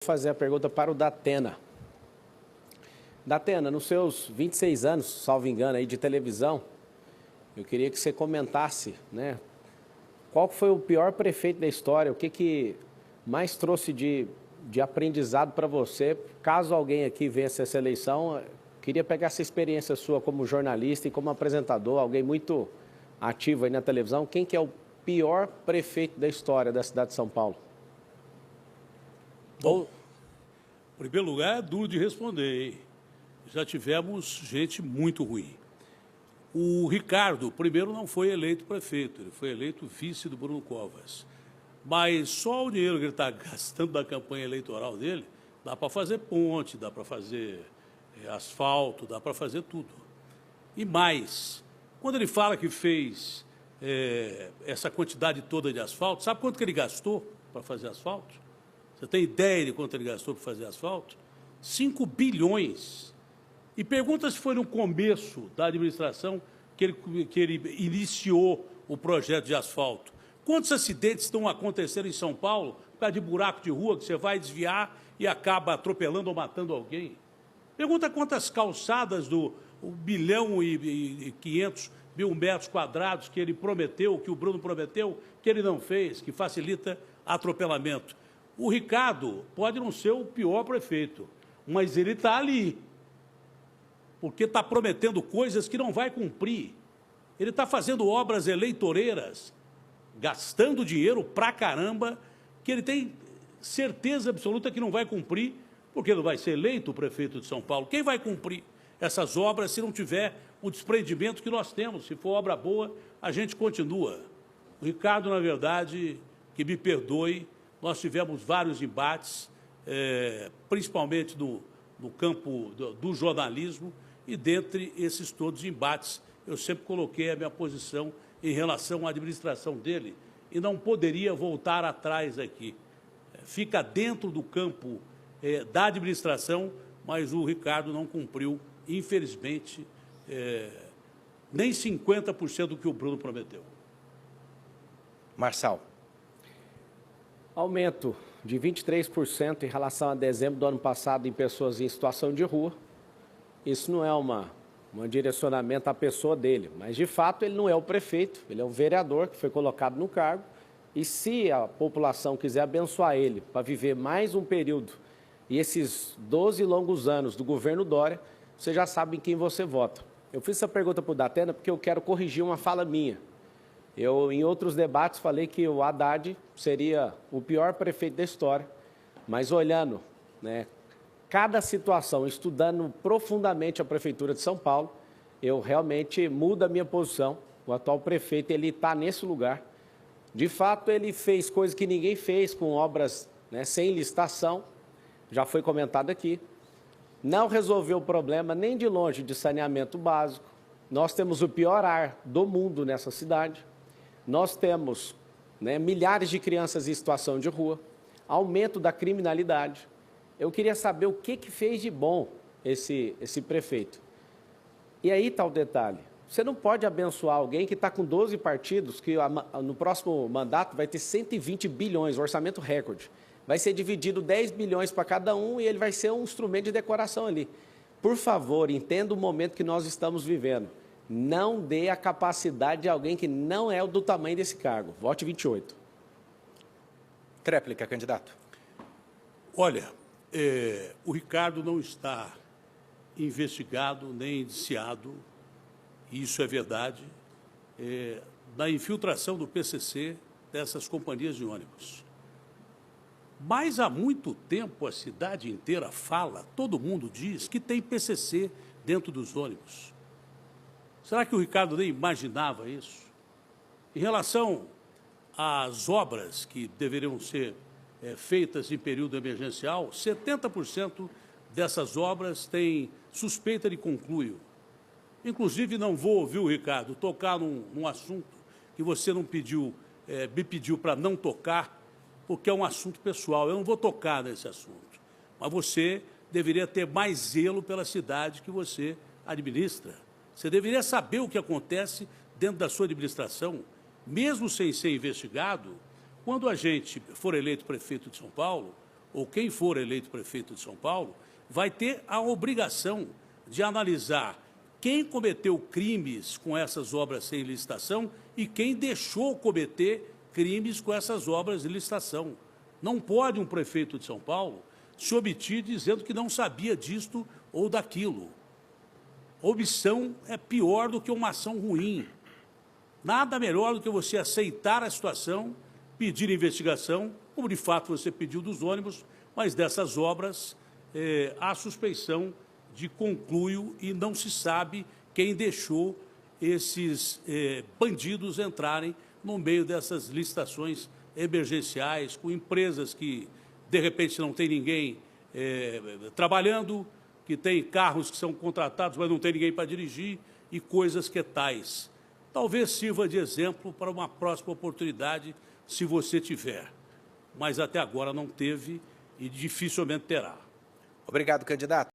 Fazer a pergunta para o Datena. Datena, nos seus 26 anos, salvo engano, aí de televisão, eu queria que você comentasse, né, qual foi o pior prefeito da história, o que mais trouxe de aprendizado para você. Caso alguém aqui vença essa eleição, eu queria pegar essa experiência sua como jornalista e como apresentador, alguém muito ativo aí na televisão. Quem que é o pior prefeito da história da cidade de São Paulo? Bom, em primeiro lugar, é duro de responder, hein? Já tivemos gente muito ruim. O Ricardo, primeiro, não foi eleito prefeito, ele foi eleito vice do Bruno Covas. Mas só o dinheiro que ele está gastando na campanha eleitoral dele, dá para fazer ponte, dá para fazer asfalto, dá para fazer tudo. E mais, quando ele fala que fez essa quantidade toda de asfalto, sabe quanto que ele gastou para fazer asfalto? Você tem ideia de quanto ele gastou para fazer asfalto? 5 bilhões. E pergunta se foi no começo da administração que ele iniciou o projeto de asfalto. Quantos acidentes estão acontecendo em São Paulo por causa de buraco de rua que você vai desviar e acaba atropelando ou matando alguém? Pergunta quantas calçadas do 1 bilhão e 500 mil metros quadrados que ele prometeu, que o Bruno prometeu, que ele não fez, que facilita atropelamento. O Ricardo pode não ser o pior prefeito, mas ele está ali, porque está prometendo coisas que não vai cumprir. Ele está fazendo obras eleitoreiras, gastando dinheiro pra caramba, que ele tem certeza absoluta que não vai cumprir, porque não vai ser eleito o prefeito de São Paulo. Quem vai cumprir essas obras se não tiver o desprendimento que nós temos? Se for obra boa, a gente continua. O Ricardo, na verdade, que me perdoe, nós tivemos vários embates, principalmente no campo do jornalismo, e dentre esses todos embates, eu sempre coloquei a minha posição em relação à administração dele e não poderia voltar atrás aqui. Fica dentro do campo da administração, mas o Ricardo não cumpriu, infelizmente, nem 50% do que o Bruno prometeu. Marçal. Aumento de 23% em relação a dezembro do ano passado em pessoas em situação de rua. Isso não é um direcionamento à pessoa dele, mas, de fato, ele não é o prefeito, ele é um vereador que foi colocado no cargo, e se a população quiser abençoar ele para viver mais um período e esses 12 longos anos do governo Dória, você já sabe em quem você vota. Eu fiz essa pergunta para o Datena porque eu quero corrigir uma fala minha. Eu, em outros debates, falei que o Haddad seria o pior prefeito da história, mas olhando, né, cada situação, estudando profundamente a Prefeitura de São Paulo, eu realmente mudo a minha posição. O atual prefeito, ele está nesse lugar. De fato, ele fez coisas que ninguém fez, com obras, né, sem licitação, já foi comentado aqui. Não resolveu o problema nem de longe de saneamento básico. Nós temos o pior ar do mundo nessa cidade. Nós temos, né, milhares de crianças em situação de rua, aumento da criminalidade. Eu queria saber o que fez de bom esse prefeito. E aí está o detalhe. Você não pode abençoar alguém que está com 12 partidos, que no próximo mandato vai ter 120 bilhões, orçamento recorde. Vai ser dividido 10 bilhões para cada um e ele vai ser um instrumento de decoração ali. Por favor, entenda o momento que nós estamos vivendo. Não dê a capacidade de alguém que não é do tamanho desse cargo. Vote 28. Tréplica, candidato. Olha, o Ricardo não está investigado nem indiciado, isso é verdade, na infiltração do PCC dessas companhias de ônibus. Mas há muito tempo a cidade inteira fala, todo mundo diz que tem PCC dentro dos ônibus. Será que o Ricardo nem imaginava isso? Em relação às obras que deveriam ser feitas em período emergencial, 70% dessas obras têm suspeita de conluio. Inclusive, não vou ouvir o Ricardo tocar num assunto que você não pediu, me pediu para não tocar, porque é um assunto pessoal. Eu não vou tocar nesse assunto. Mas você deveria ter mais zelo pela cidade que você administra. Você deveria saber o que acontece dentro da sua administração, mesmo sem ser investigado. Quando a gente for eleito prefeito de São Paulo, ou quem for eleito prefeito de São Paulo, vai ter a obrigação de analisar quem cometeu crimes com essas obras sem licitação e quem deixou cometer crimes com essas obras de licitação. Não pode um prefeito de São Paulo se omitir dizendo que não sabia disto ou daquilo. Omissão é pior do que uma ação ruim. Nada melhor do que você aceitar a situação, pedir investigação, como de fato você pediu dos ônibus, mas dessas obras há suspeição de conluio e não se sabe quem deixou esses bandidos entrarem no meio dessas licitações emergenciais, com empresas que, de repente, não tem ninguém trabalhando, que tem carros que são contratados, mas não tem ninguém para dirigir, e coisas que tais. Talvez sirva de exemplo para uma próxima oportunidade, se você tiver. Mas até agora não teve e dificilmente terá. Obrigado, candidato.